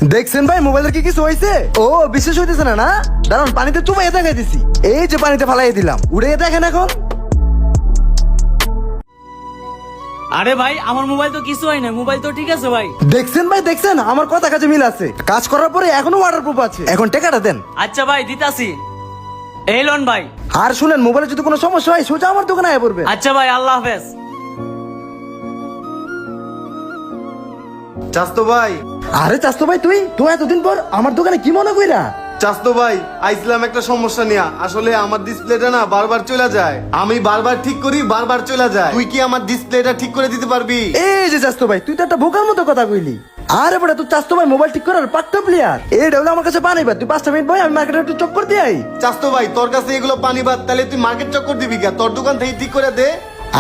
দেখছেন ভাই মোবাইলের কি কিছু হয়েছে? ও বিশেষ হইতেছে না না, দাঁড়ান পানিতে চুবাইয়া দেখাই দিছি। এই যে পানিতে ফালাই দিলাম, উড়ে দেখেন এখন। আরে ভাই আমার মোবাইল তো কিছু হয় না, মোবাইল তো ঠিক আছে ভাই। দেখছেন ভাই দেখছেন, আমার কথা কাজে মিল আছে। কাজ করার পরে এখনো ওয়াটারপ্রুফ আছে। এখন টাকাটা দেন। আচ্ছা ভাই দিতাছি, এই লোন ভাই। আর শুনেন, মোবাইলে যদি কোনো সমস্যা হয় সোজা আমার দোকানে আয় পড়বে। আচ্ছা ভাই, আল্লাহ হাফেজ। চাস্তো ভাই, আরে চাস্তো ভাই, তুই তো এতদিন পর আমার দোকানে কি মনে কইরা? চাস্তো ভাই আইছিলাম একটা সমস্যা নিয়ে। আসলে আমার ডিসপ্লেটা না বারবার চলে যায়, আমি বারবার ঠিক করি বারবার চলে যায়। তুই কি আমার ডিসপ্লেটা ঠিক করে দিতে পারবি? এই যে চাস্তো ভাই, তুই তো একটা বোকার মতো কথা কইলি। আরে বড়, তুই চাস্তো ভাই মোবাইল ঠিক করার পাক্কা প্লেয়ার। এইটা হলো আমার কাছে পানিবা। তুই 5টা মিনিট ভাই, আমি মার্কেটে একটু চক্কর দিয়ে আই। চাস্তো ভাই, তোর কাছে এগুলো পানি বাদ, তাহলে তুই মার্কেট চক্কর দিবি কে? তোর দোকান থেকে ঠিক করে দে।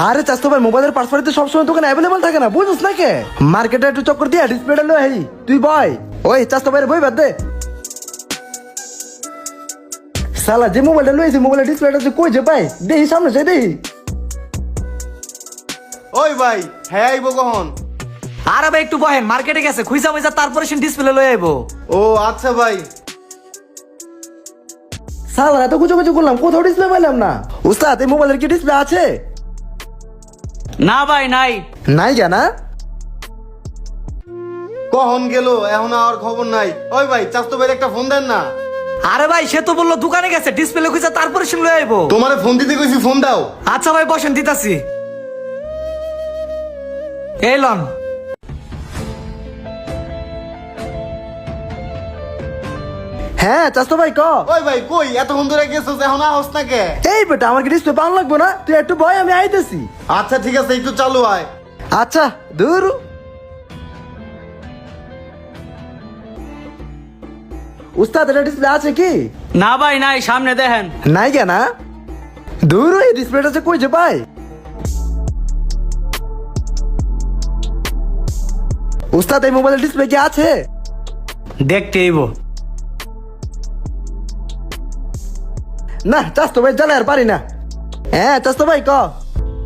আরে চাস্তো ভাই, মোবাইলের পার্সপারি তো সবসময় দোকানে অ্যাভেলেবল থাকে না, বুঝছিস না কে? মার্কেটে একটু চক্কর দিয়ে ডিসপ্লেটা লই আই। তুই বয় ওই চাস্তো ভাইয়ের বই বাদ দে। শালা যে মোবাইলটা লইছি, মোবাইলের ডিসপ্লেটা যে কই যে পাই, দেই সামনে যাই দেই। ওই ভাই, হ্যাঁ আইবো কখন? আরে ভাই একটু বহেন, মার্কেটে গেছে খুইজা মুইজা, তারপরে সে ডিসপ্লে লয়ে আইবো। ও আচ্ছা ভাই। শালা এত কুচো কুচো করলাম, কোথাও ডিসপ্লে পাইলাম না। উস্তাদ, এই মোবাইলের কি ডিসপ্লে আছে? না ভাই নাই। নাই জানা। কখন গেল এখন আর খবর নাই। ওই ভাই, চাস্তো ভাইয়ের একটা ফোন দেন না। আরে ভাই সে তো বললো দোকানে গেছে, ডিসপ্লে খুঁজা তারপরে সে লয়ে আইবো। তোমারে ফোন দিতে কইছি, ফোন দাও। আচ্ছা ভাই বসেন, দিতাছি। এই লন। হ্যাঁ চাস্তো ভাই ক। ওই ভাই কই এতক্ষণ ধরে গেছিস, এখন আহস না কে? এই বেটা, আমার কি ডিসপ্লে পান লাগবে না? তুই একটু বয়, আমি আইতেছি। আচ্ছা ঠিক আছে, একটু চালু আয়। আচ্ছা দূর। উস্তাদ, এটা ডিসপ্লে আছে কি? না ভাই নাই, সামনে দেখেন। নাই কেনা? দূর, এই ডিসপ্লেটা যে কই যে পাই? উস্তাদ, এই মোবাইলের ডিসপ্লে কি আছে? দেখতে আইবো। না চাস্তো ভাই, জ্বালা আর পারি না। হ্যাঁ চাস্তো ভাই ক।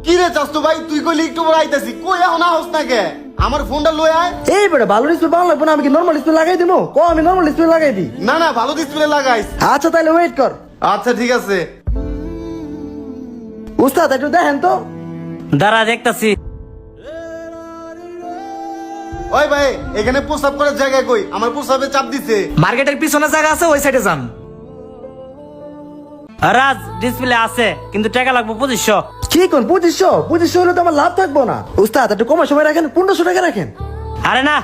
কি রে চাস্তো ভাই, তুই কইলি একটু পরে আইতাছি, কই এখন আহস না কে? আমার ফোনটা লয়ে আয়। এই বেটা, ভালো ডিসপ্লে পাওয়া লাগবে না? আমি কি নর্মাল ডিসপ্লে লাগাই দিব? ক, আমি নর্মাল ডিসপ্লে লাগাই দিই। না না, ভালো ডিসপ্লে লাগাইস। আচ্ছা তাহলে ওয়েট কর। আচ্ছা ঠিক আছে। উস্তাদ একটু দেখেন তো। দাঁড়া দেখতাছি। ওই ভাই, এখানে প্রস্রাব করার জায়গা কই? আমার প্রস্রাবে চাপ দিছে। মার্কেটের পিছনে জায়গা আছে, ওই সাইডে যান। রাজ ডিসপ্লে আছে, কিন্তু টাকা লাগবে 2500। কি কোন 2500? 2500 হলে তো আমার লাভ থাকবো না। উস্তাদ একটু কমার সময় রাখেন, 1500 টাকা রাখেন। আরে না,